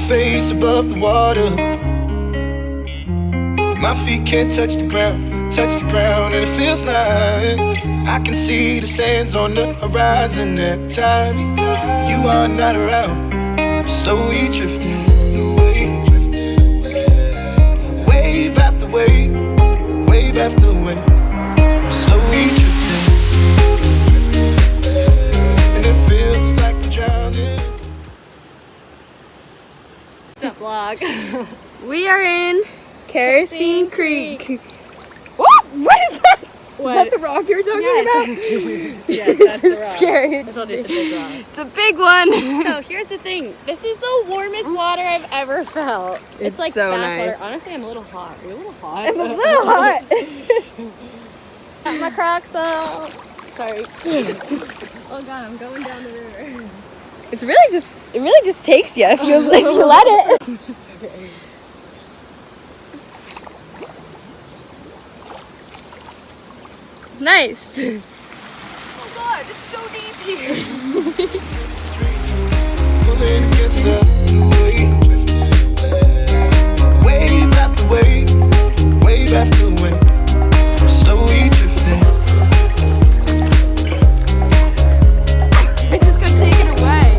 face above the water. My feet can't touch the ground, and it feels like I can see the sands on the horizon every time you are not around. I'm slowly drifting away, wave after wave, wave after wave. I'm slowly drifting, and it feels like I'm drowning. What's up, vlog? We are in Kerosene Creek. What is that? What? Is that the rock you were talking about? Yes, that's the rock. It's scary. I told you it's a big rock. It's a big one. So here's the thing. This is the warmest water I've ever felt. It's like so bath nice. water. Honestly, I'm a little hot. Are you a little hot? I'm a little hot. Got my Crocs off. Sorry. Oh god, I'm going down the river. It really just takes you if you let it. Nice. Oh god, it's so deep here. Pulling against the wave after wave, wave after wave. I'm slowly drifting. I just got taken away.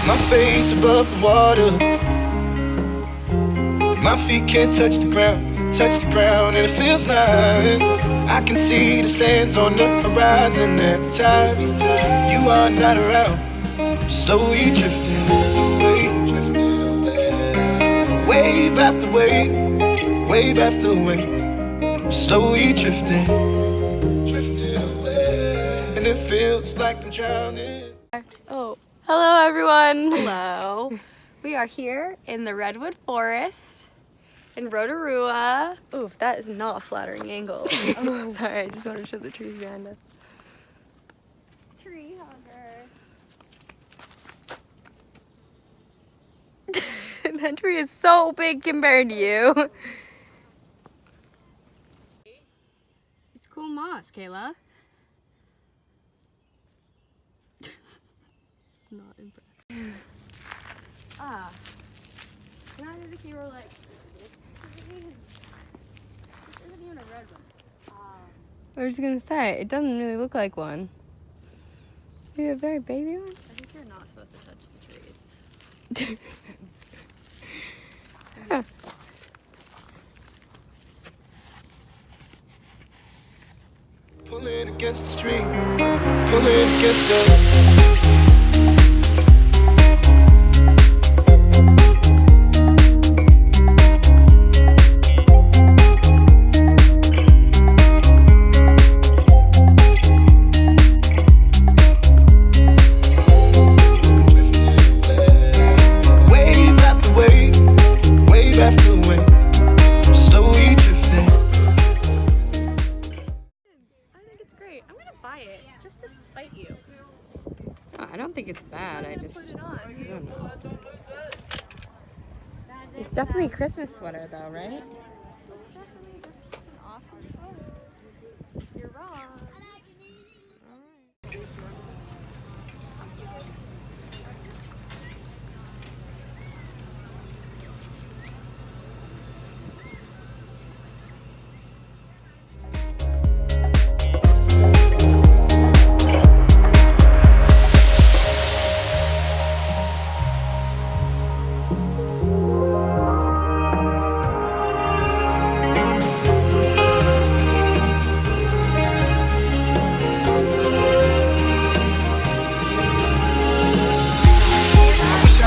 My face above the water. My feet can't touch the ground, and it feels like I can see the sands on the horizon every time you are not around. I'm slowly drifting away, wave after wave, wave after wave. I'm slowly drifting away, and it feels like I'm drowning. Oh, Hello, everyone. hello. We are here in the Redwood forest in Rotorua. Oof, that is not a flattering angle. Oh, sorry, I just want to show the trees behind us. Tree hugger. That tree is so big compared to you. It's cool moss, Kayla. Not impressed. Ah. Imagine if you were like, this isn't even a redwood. I was gonna say, it doesn't really look like one. Maybe a very baby one? I think you're not supposed to touch the trees. Huh. Pulling against the stream, pulling against the wave after wave, wave after wave. I'm slowly drifting. I think it's great. I'm gonna buy it just to spite you. I don't think it's bad. I just. Put it on. I don't know. It's definitely a Christmas sweater, though, right? Definitely just an awesome sweater. You're wrong.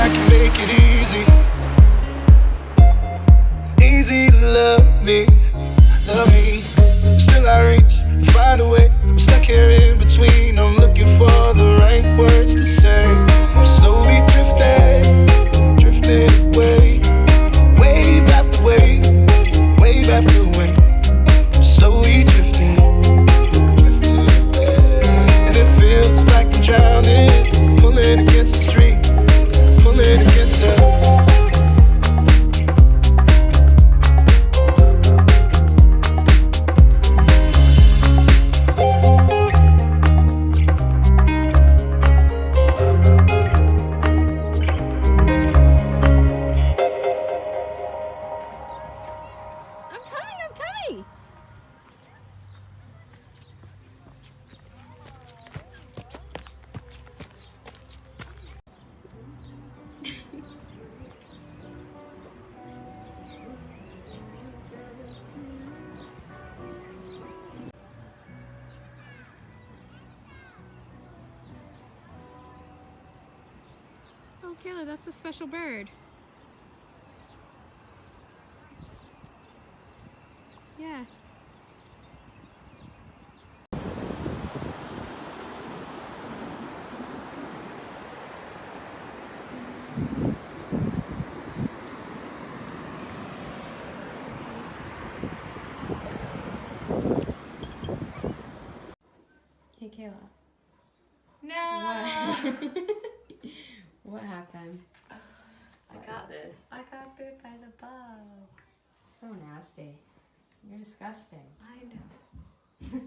I can make it easy, easy to love me. Still I reach and find a way. I'm stuck here in between. I'm looking for the right words to say. I'm slowly drifting away, wave after wave, wave after wave. I'm slowly drifting away, and it feels like I'm drowning, pulling against the stream. Pulling against her. Kayla, that's a special bird. Yeah. Hey, Kayla. No. What happened? What is this? I got bit by the bug. So nasty. You're disgusting. I know.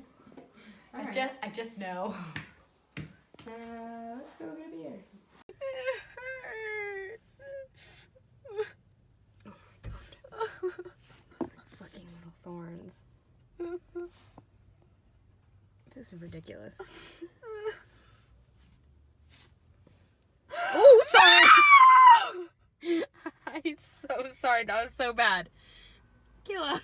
All right. I just know. Let's go get a beer. It hurts. Oh my god. Fucking little thorns. This is ridiculous. Oh, sorry! I'm so sorry. That was so bad. Kayla.